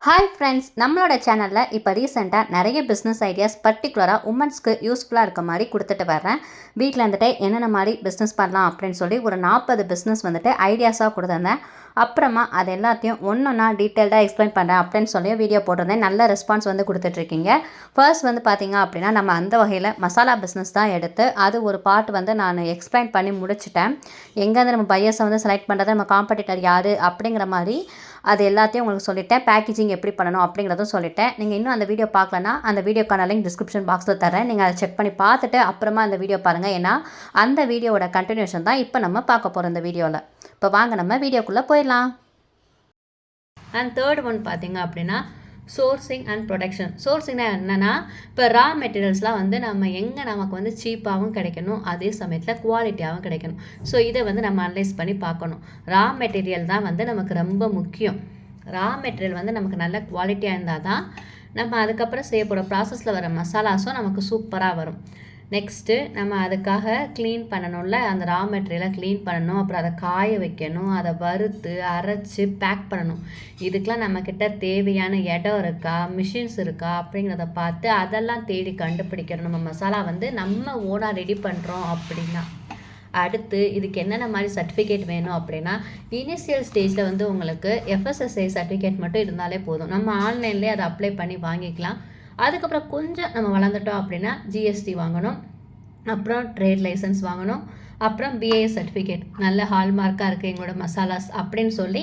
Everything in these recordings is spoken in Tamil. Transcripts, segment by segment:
ஹாய் ஃப்ரெண்ட்ஸ், நம்மளோட சேனலில் இப்போ ரீசெண்டாக நிறைய பிஸ்னஸ் ஐடியாஸ் பர்டிகுலராக உமன்ஸ்க்கு யூஸ்ஃபுல்லாக இருக்க மாதிரி கொடுத்துட்டு வரேன். வீட்டில் வந்துட்டு என்னென்ன மாதிரி பிஸ்னஸ் பண்ணலாம் அப்படின்னு சொல்லி ஒரு 40 பிஸ்னஸ் வந்துட்டு ஐடியாஸாக கொடுத்துருந்தேன். அப்புறமா அது எல்லாத்தையும் ஒன்றா டீட்டெயில்டாக எக்ஸ்பிளைன் பண்ணுறேன் அப்படின்னு சொல்லி வீடியோ போட்டிருந்தேன். நல்ல ரெஸ்பான்ஸ் வந்து கொடுத்துட்ருக்கீங்க. ஃபர்ஸ்ட் வந்து பார்த்திங்க அப்படின்னா நம்ம அந்த வகையில் மசாலா பிஸ்னஸ் தான் எடுத்து அது ஒரு பார்ட் வந்து நான் எக்ஸ்பிளைன் பண்ணி முடிச்சிட்டேன். எங்கேருந்து நம்ம பையர்ஸை வந்து செலக்ட் பண்ணுறது, நம்ம காம்படிட்டர் யார் அப்படிங்கிற மாதிரி அது எல்லாத்தையும் உங்களுக்கு சொல்லிட்டேன். பேக்கேஜிங் எப்படி பண்ணணும் அப்படிங்கிறதும் சொல்லிட்டேன். நீங்கள் இன்னும் அந்த வீடியோ பார்க்கலன்னா அந்த வீடியோக்கான லிங்க் டிஸ்கிரிப்ஷன் பாக்ஸில் தரேன். நீங்கள் அதை செக் பண்ணி பார்த்துட்டு அப்புறமா அந்த வீடியோ பாருங்கள். ஏன்னா அந்த வீடியோவோட கண்டினியூஷன் தான் இப்போ நம்ம பார்க்க போகிறோம் இந்த வீடியோவில். இப்போ வாங்க நம்ம வீடியோக்குள்ளே போயிடலாம். அண்ட் தேர்ட் ஒன் பார்த்திங்க அப்படின்னா சோர்சிங் அண்ட் ப்ரொடக்ஷன். சோர்சிங்னா என்னென்னா, இப்போ ரா மெட்டீரியல்ஸ்லாம் வந்து நம்ம எங்கே நமக்கு வந்து சீப்பாகவும் கிடைக்கணும், அதே சமயத்தில் குவாலிட்டியாகவும் கிடைக்கணும். ஸோ இதை வந்து நம்ம அனலைஸ் பண்ணி பார்க்கணும். ரா மெட்டீரியல் தான் வந்து நமக்கு ரொம்ப முக்கியம். ரா மெட்டீரியல் வந்து நமக்கு நல்ல குவாலிட்டியாக இருந்தால் தான் நம்ம அதுக்கப்புறம் செய்ய போகிற ப்ராசஸில் வர மசாலாஸும் நமக்கு சூப்பராக வரும். நெக்ஸ்ட்டு நம்ம அதுக்காக க்ளீன் பண்ணணும்ல, அந்த ரா மெட்டீரியலை க்ளீன் பண்ணணும். அப்புறம் அதை காய வைக்கணும், அதை வறுத்து அரைச்சி பேக் பண்ணணும். இதுக்கெலாம் நம்மக்கிட்ட தேவையான இடம் இருக்கா, மிஷின்ஸ் இருக்கா அப்படிங்கிறத பார்த்து அதெல்லாம் தேடி கண்டுபிடிக்கணும். நம்ம மசாலா வந்து நம்ம ஓனாக ரெடி பண்ணுறோம் அப்படின்னா. அடுத்து இதுக்கு என்னென்ன மாதிரி சர்டிஃபிகேட் வேணும் அப்படின்னா, இனிஷியல் ஸ்டேஜில் வந்து உங்களுக்கு FSSAI சர்டிஃபிகேட் மட்டும் இருந்தாலே போதும். நம்ம ஆன்லைன்லேயே அதை அப்ளை பண்ணி வாங்கிக்கலாம். அதுக்கப்புறம் கொஞ்சம் நம்ம வளர்ந்துட்டோம் அப்படின்னா GST வாங்கணும், அப்புறம் ட்ரேட் லைசன்ஸ் வாங்கணும், அப்புறம் BIS சர்டிஃபிகேட், நல்ல ஹால்மார்க்காக இருக்குது எங்களோட மசாலாஸ் அப்படின்னு சொல்லி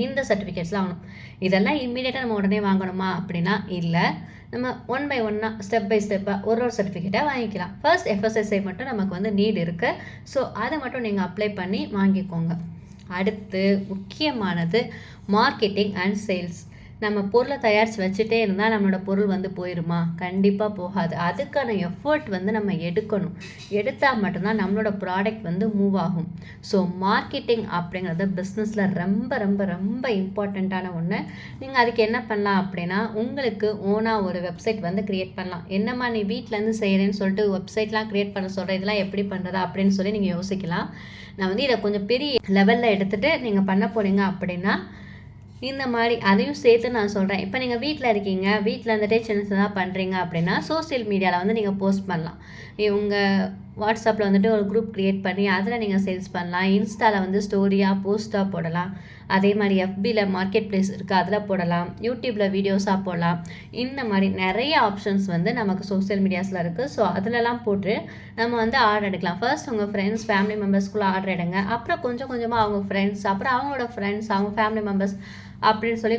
இந்த சர்டிஃபிகேட்ஸ்லாம் வாங்கணும். இதெல்லாம் இம்மீடியட்டாக நம்ம உடனே வாங்கணுமா அப்படின்னா இல்லை. நம்ம ஒன் பை ஒன்னாக ஸ்டெப் பை ஸ்டெப்பாக ஒரு சர்டிஃபிகேட்டாக வாங்கிக்கலாம். ஃபர்ஸ்ட் FSSAI மட்டும் நமக்கு வந்து நீட் இருக்குது. ஸோ அதை மட்டும் நீங்கள் அப்ளை பண்ணி வாங்கிக்கோங்க. அடுத்து முக்கியமானது மார்க்கெட்டிங் அண்ட் சேல்ஸ். நம்ம பொருளை தயாரித்து வச்சுட்டே இருந்தால் நம்மளோட பொருள் வந்து போயிடுமா? கண்டிப்பாக போகாது. அதுக்கான எஃபர்ட் வந்து நம்ம எடுக்கணும். எடுத்தால் மட்டும்தான் நம்மளோட ப்ராடக்ட் வந்து மூவ் ஆகும். ஸோ மார்க்கெட்டிங் அப்படிங்கிறது பிஸ்னஸில் ரொம்ப ரொம்ப ரொம்ப இம்பார்ட்டண்ட்டான ஒன்று. நீங்கள் அதுக்கு என்ன பண்ணலாம் அப்படின்னா, உங்களுக்கு ஓனாக ஒரு வெப்சைட் வந்து க்ரியேட் பண்ணலாம். என்னம்மா நீ வீட்டிலேருந்து செய்கிறேன்னு சொல்லிட்டு வெப்சைட்லாம் க்ரியேட் பண்ண சொல்கிறேன், இதெல்லாம் எப்படி பண்ணுறதா அப்படின்னு சொல்லி நீங்கள் யோசிக்கலாம். நான் வந்து இதை கொஞ்சம் பெரிய லெவலில் எடுத்துகிட்டு நீங்கள் பண்ண போகிறீங்க அப்படின்னா இந்த மாதிரி அதையும் சேர்த்து நான் சொல்கிறேன். இப்போ நீங்கள் வீட்டில் இருக்கீங்க, வீட்டில் இருந்துகிட்டே சின்ன சின்னதாக பண்ணுறீங்க அப்படின்னா சோசியல் மீடியாவில் வந்து நீங்கள் போஸ்ட் பண்ணலாம். உங்கள் வாட்ஸ்அப்பில் வந்துட்டு ஒரு குரூப் க்ரியேட் பண்ணி அதில் நீங்கள் சேல்ஸ் பண்ணலாம். இன்ஸ்டாவில் வந்து ஸ்டோரியாக போஸ்ட்டாக போடலாம். அதே மாதிரி FBயில் மார்க்கெட் ப்ளேஸ் இருக்குது, அதில் போடலாம். யூடியூப்பில் வீடியோஸாக போடலாம். இந்த மாதிரி நிறைய ஆப்ஷன்ஸ் வந்து நமக்கு சோசியல் மீடியாஸில் இருக்குது. ஸோ அதிலலாம் போட்டு நம்ம வந்து ஆர்டர் எடுக்கலாம். ஃபர்ஸ்ட் உங்கள் ஃப்ரெண்ட்ஸ் ஃபேமிலி மெம்பர்ஸ்குள்ளே ஆர்டர் எடுங்க. அப்புறம் கொஞ்சம் கொஞ்சமாக அவங்க ஃப்ரெண்ட்ஸ், அப்புறம் அவங்களோட ஃப்ரெண்ட்ஸ், அவங்க ஃபேமிலி மெம்பர்ஸ் அப்படின்னு சொல்லி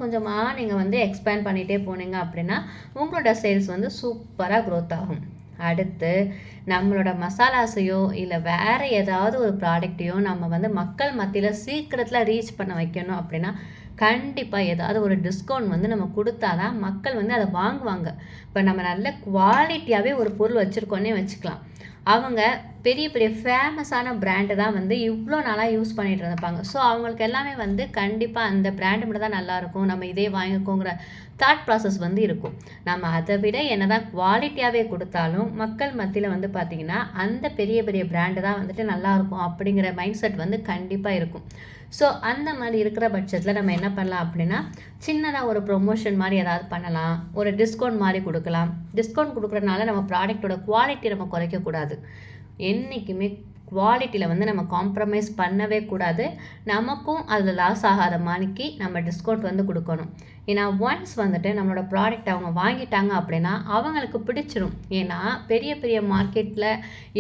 கொஞ்சமாக நீங்கள் வந்து எக்ஸ்பேண்ட் பண்ணிகிட்டே போனீங்க அப்படின்னா உங்களோட சேல்ஸ் வந்து சூப்பராக க்ரோத் ஆகும். அடுத்து நம்மளோட மசாலாஸையோ இல்லை வேறு ஏதாவது ஒரு ப்ராடக்டையோ நம்ம வந்து மக்கள் மத்தியில் சீக்கிரத்தில் ரீச் பண்ண வைக்கணும் அப்படின்னா கண்டிப்பாக ஏதாவது ஒரு டிஸ்கவுண்ட் வந்து நம்ம கொடுத்தா தான் மக்கள் வந்து அதை வாங்குவாங்க. இப்போ நம்ம நல்ல குவாலிட்டியாகவே ஒரு பொருள் வச்சுருக்கோன்னே வச்சுக்கலாம். அவங்க பெரிய பெரிய ஃபேமஸான பிராண்டு தான் வந்து இவ்வளோ நாளாக யூஸ் பண்ணிகிட்டு இருப்பாங்க. ஸோ அவங்களுக்கு எல்லாமே வந்து கண்டிப்பாக அந்த பிராண்டு மட்டும் தான் நல்லாயிருக்கும், நம்ம இதே வாங்கிக்கோங்கிற தாட் ப்ராசஸ் வந்து இருக்கும். நம்ம அதை விட என்ன தான் குவாலிட்டியாகவே கொடுத்தாலும் மக்கள் மத்தியில் வந்து பார்த்திங்கன்னா அந்த பெரிய பெரிய பிராண்டு தான் வந்துட்டு நல்லாயிருக்கும் அப்படிங்கிற மைண்ட் செட் வந்து கண்டிப்பாக இருக்கும். ஸோ அந்த மாதிரி இருக்கிற பட்சத்தில் நம்ம என்ன பண்ணலாம் அப்படின்னா, சின்னதாக ஒரு ப்ரொமோஷன் மாதிரி ஏதாவது பண்ணலாம், ஒரு டிஸ்கவுண்ட் மாதிரி கொடுக்கலாம். டிஸ்கவுண்ட் கொடுக்குறதுனால நம்ம ப்ராடக்டோட குவாலிட்டி நம்ம குறைக்கக்கூடாது. என்றைக்குமே குவாலிட்டியில் வந்து நம்ம காம்ப்ரமைஸ் பண்ணவே கூடாது. நமக்கும் அதில் லாஸ் ஆகாத மாதிரிக்கு நம்ம டிஸ்கவுண்ட் வந்து கொடுக்கணும். ஏன்னா ஒன்ஸ் வந்துட்டு நம்மளோட ப்ராடக்ட் அவங்க வாங்கிட்டாங்க அப்படின்னா அவங்களுக்கு பிடிச்சிரும். ஏன்னா பெரிய பெரிய மார்க்கெட்டில்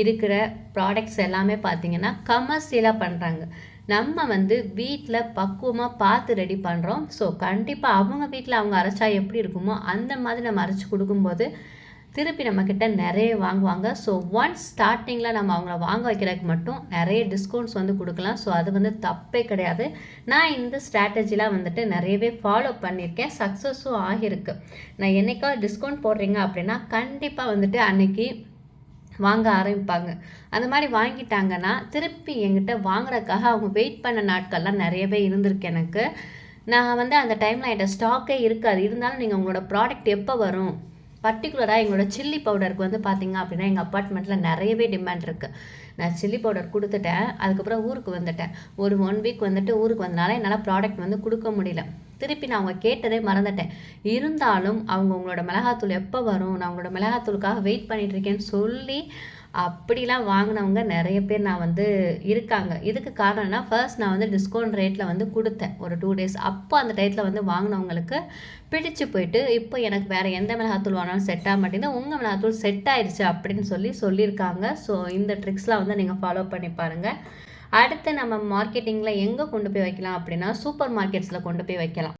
இருக்கிற ப்ராடக்ட்ஸ் எல்லாமே பார்த்திங்கன்னா கமர்ஷியலாக பண்ணுறாங்க. நம்ம வந்து வீட்டில் பக்குவமாக பார்த்து ரெடி பண்ணுறோம். ஸோ கண்டிப்பாக அவங்க வீட்டில் அவங்க அரைச்சா எப்படி இருக்குமோ அந்த மாதிரி நம்ம அரைச்சி கொடுக்கும்போது திருப்பி நம்மக்கிட்ட நிறைய வாங்குவாங்க. ஸோ ஒன்ஸ் ஸ்டார்டிங்கில் நம்ம அவங்கள வாங்க வைக்கிறதுக்கு மட்டும் நிறைய டிஸ்கவுண்ட்ஸ் வந்து கொடுக்கலாம். ஸோ அது வந்து தப்பே கிடையாது. நான் இந்த ஸ்ட்ராட்டஜிலாம் வந்துட்டு நிறையவே ஃபாலோ பண்ணியிருக்கேன், சக்ஸஸும் ஆகியிருக்கு. நான் என்றைக்காவது டிஸ்கவுண்ட் போடுறீங்க அப்படின்னா கண்டிப்பாக வந்துட்டு அன்றைக்கி வாங்க ஆரம்பிப்பாங்க. அந்த மாதிரி வாங்கிட்டாங்கன்னா திருப்பி என்கிட்ட வாங்குறதுக்காக அவங்க வெயிட் பண்ண நாட்கள்லாம் நிறையவே இருந்திருக்கு எனக்கு. நான் வந்து அந்த டைமில் என்கிட்ட ஸ்டாக்கே இருக்காது. இருந்தாலும் நீங்கள் உங்களோட ப்ராடக்ட் எப்போ வரும், பர்டிகுலராக எங்களோட சில்லி பவுடருக்கு வந்து பார்த்திங்க அப்படின்னா எங்கள் அப்பார்ட்மெண்ட்டில் நிறையவே டிமாண்ட் இருக்குது. நான் சில்லி பவுடர் கொடுத்துட்டேன். அதுக்கப்புறம் ஊருக்கு வந்துட்டேன். ஒரு 1 வீக் வந்துட்டு ஊருக்கு வந்தனால என்னால் ப்ராடக்ட் வந்து கொடுக்க முடியல. திருப்பி நான் அவங்க கேட்டதே மறந்துட்டேன். இருந்தாலும் அவங்க உங்களோட மிளகாத்தூள் எப்போ வரும், நான் உங்களோட மிளகாத்தூளுக்காக வெயிட் பண்ணிட்டு இருக்கேன்னு சொல்லி அப்படிலாம் வாங்கினவங்க நிறைய பேர் நான் வந்து இருக்காங்க. இதுக்கு காரணம்னா ஃபர்ஸ்ட் நான் வந்து டிஸ்கவுண்ட் ரேட்டில் வந்து கொடுத்தேன் ஒரு 2 டேஸ். அப்போ அந்த டயத்தில் வந்து வாங்கினவங்களுக்கு பிடிச்சு போயிட்டு, இப்போ எனக்கு வேறு எந்த மிளகாத்தூள் வாங்கினாலும் செட் ஆக மாட்டேங்குது, உங்கள் மிளகாத்தூள் செட் ஆயிடுச்சு அப்படின்னு சொல்லியிருக்காங்க. ஸோ இந்த ட்ரிக்ஸ்லாம் வந்து நீங்கள் ஃபாலோ பண்ணி பாருங்கள். அடுத்து நம்ம மார்க்கெட்டிங்கில் எங்கே கொண்டு போய் வைக்கலாம் அப்படின்னா, சூப்பர் மார்க்கெட்ஸில் கொண்டு போய் வைக்கலாம்.